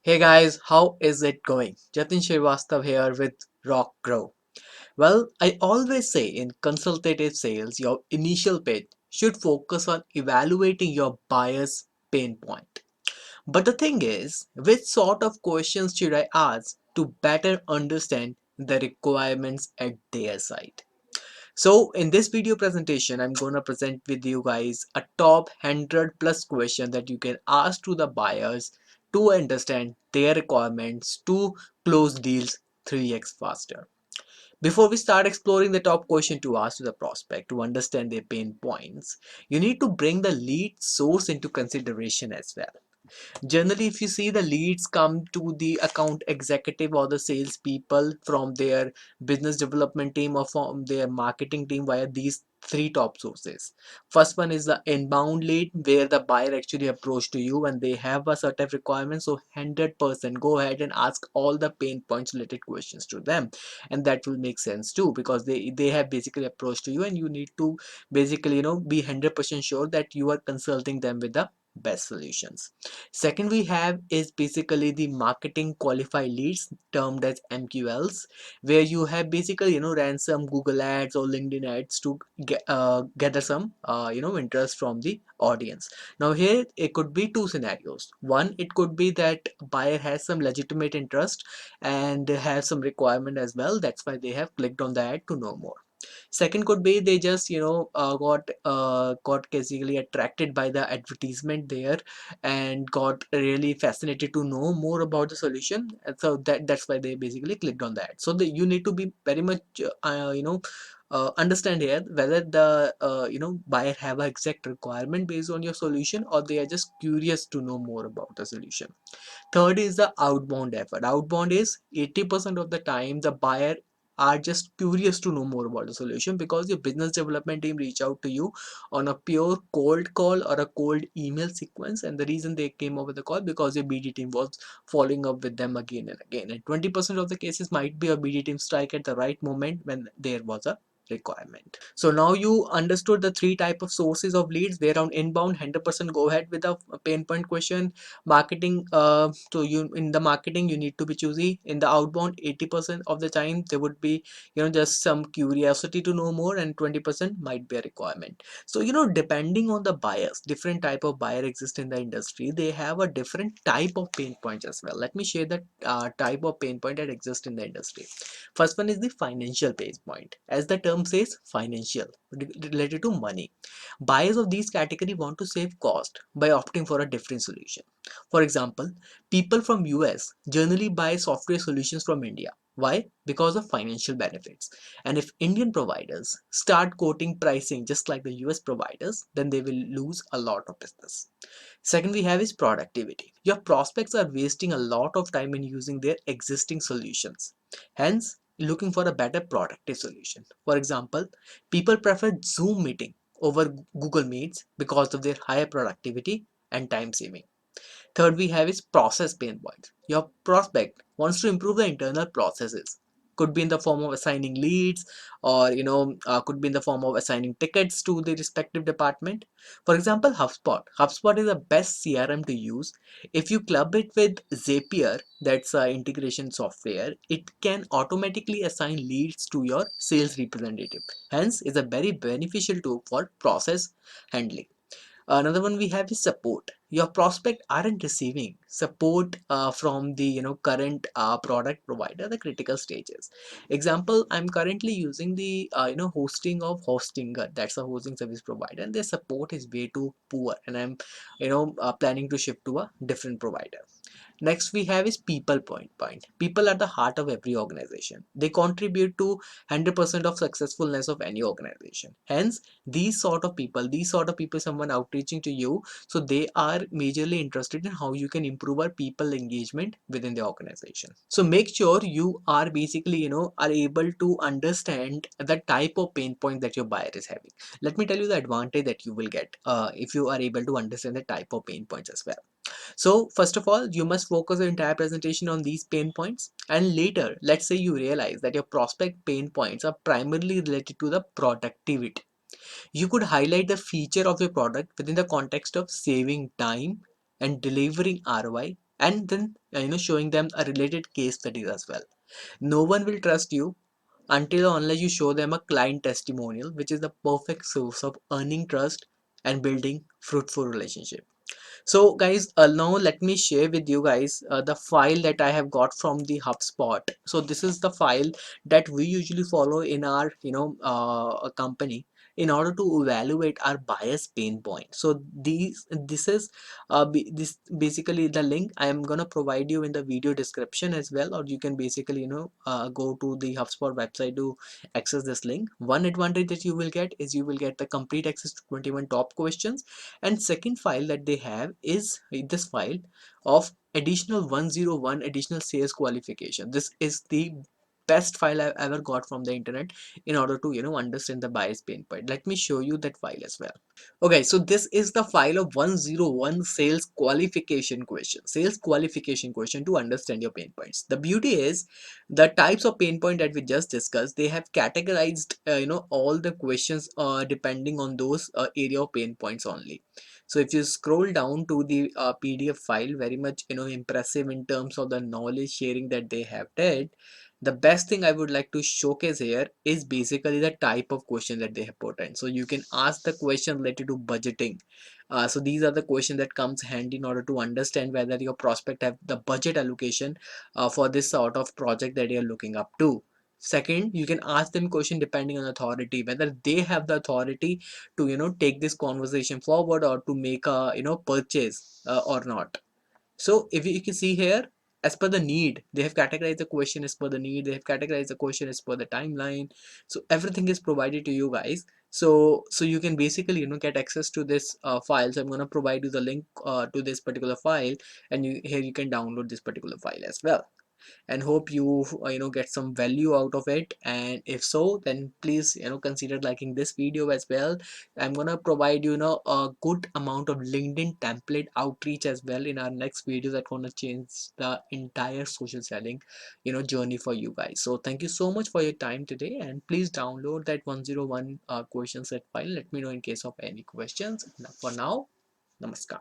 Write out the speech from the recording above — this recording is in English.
Hey guys, how is it going? Jatin Srivastav here with Rock Grow. Well, I always say in consultative sales, your initial pitch should focus on evaluating your buyer's pain point. But the thing is, which sort of questions should I ask to better understand the requirements at their side? So in this video presentation, I'm going to present with you guys a top 100 plus question that you can ask to the buyers to understand their requirements to close deals 3x faster. Before we start exploring the top question to ask to the prospect to understand their pain points, you need to bring the lead source into consideration as well. Generally, if you see, the leads come to the account executive or the sales people from their business development team or from their marketing team via these three top sources. First one is the inbound lead, where the buyer actually approach to you and they have a certain requirement. So 100% go ahead and ask all the pain points related questions to them, and that will make sense too, because they have basically approached to you and you need to basically be 100% sure that you are consulting them with the best solutions. Second we have is basically the marketing qualified leads, termed as MQLs, where you have basically ran some Google ads or LinkedIn ads to gather some interest from the audience. Now here it could be two scenarios. One, it could be that buyer has some legitimate interest and has some requirement as well. That's why they have clicked on the ad to know more. Second could be they just got basically attracted by the advertisement there and got really fascinated to know more about the solution, and so that's why they basically clicked on that. So you need to be very much understand here whether the buyer have an exact requirement based on your solution, or they are just curious to know more about the solution. Third is the outbound effort. Outbound is 80% of the time the buyer are just curious to know more about the solution, because your business development team reach out to you on a pure cold call or a cold email sequence, and the reason they came up with the call because your BD team was following up with them again and again, and 20% of the cases might be a BD team strike at the right moment when there was a requirement. So now you understood the three type of sources of leads, where on inbound 100% go ahead with a pain point question. Marketing, so you in the marketing you need to be choosy. In the outbound, 80% of the time there would be just some curiosity to know more, and 20% might be a requirement. So depending on the buyers, different type of buyer exist in the industry, they have a different type of pain points as well. Let me share the type of pain point that exist in the industry. First one is the financial pain point. As the term says, financial, related to money. Buyers of these category want to save cost by opting for a different solution. For example, people from US generally buy software solutions from India. Why? Because of financial benefits. And if Indian providers start quoting pricing just like the US providers, then they will lose a lot of business. Second we have is productivity. Your prospects are wasting a lot of time in using their existing solutions. Hence, looking for a better productive solution. For example, people prefer Zoom meeting over Google Meets because of their higher productivity and time saving. Third we have is process pain points. Your prospect wants to improve the internal processes. Could be in the form of assigning leads, or could be in the form of assigning tickets to the respective department. For example, HubSpot is the best CRM to use. If you club it with Zapier, that's integration software, it can automatically assign leads to your sales representative. Hence is a very beneficial tool for process handling. Another one we have is support. Your prospect aren't receiving support from the current product provider the critical stages. Example, I'm currently using the hosting of Hostinger, that's a hosting service provider, and their support is way too poor, and I'm planning to shift to a different provider. Next we have is people point. People are the heart of every organization. They contribute to 100% of successfulness of any organization. Hence, these sort of people, someone outreaching to you, so they are majorly interested in how you can improve our people engagement within the organization. So make sure you are basically are able to understand the type of pain point that your buyer is having. Let me tell you the advantage that you will get if you are able to understand the type of pain points as well. So first of all, you must focus your entire presentation on these pain points, and later, let's say you realize that your prospect pain points are primarily related to the productivity. You could highlight the feature of your product within the context of saving time and delivering ROI and then showing them a related case studies as well. No one will trust you until or unless you show them a client testimonial, which is the perfect source of earning trust and building fruitful relationship. So guys, now let me share with you guys the file that I have got from the HubSpot. So this is the file that we usually follow in our company in order to evaluate our buyer's pain point. So this is this basically the link I am gonna provide you in the video description as well, or you can basically go to the HubSpot website to access this link. One advantage that you will get is you will get the complete access to 21 top questions, and second file that they have is this file of additional 101 additional sales qualification. This is the best file I've ever got from the internet in order to understand the buyer's pain point. Let me show you that file as well. Okay, so this is the file of 101 sales qualification question to understand your pain points. The beauty is the types of pain point that we just discussed, they have categorized all the questions depending on those area of pain points only. So if you scroll down to the PDF file, very much impressive in terms of the knowledge sharing that they have did. The best thing I would like to showcase here is basically the type of question that they have put in. So you can ask the question related to budgeting. So these are the questions that comes handy in order to understand whether your prospect have the budget allocation for this sort of project that you're looking up to. Second, you can ask them question depending on authority, whether they have the authority to take this conversation forward or to make a purchase or not. So if you can see here, as per the need, they have categorized the question as per the need, they have categorized the question as per the timeline. So everything is provided to you guys. So you can basically get access to this file. So I'm going to provide you the link to this particular file, and here you can download this particular file as well, and hope you get some value out of it. And if so, then please consider liking this video as well. I'm gonna provide a good amount of LinkedIn template outreach as well in our next video that's gonna change the entire social selling journey for you guys. So thank you so much for your time today, and please download that 101 question set file. Let me know in case of any questions. For now, namaskar.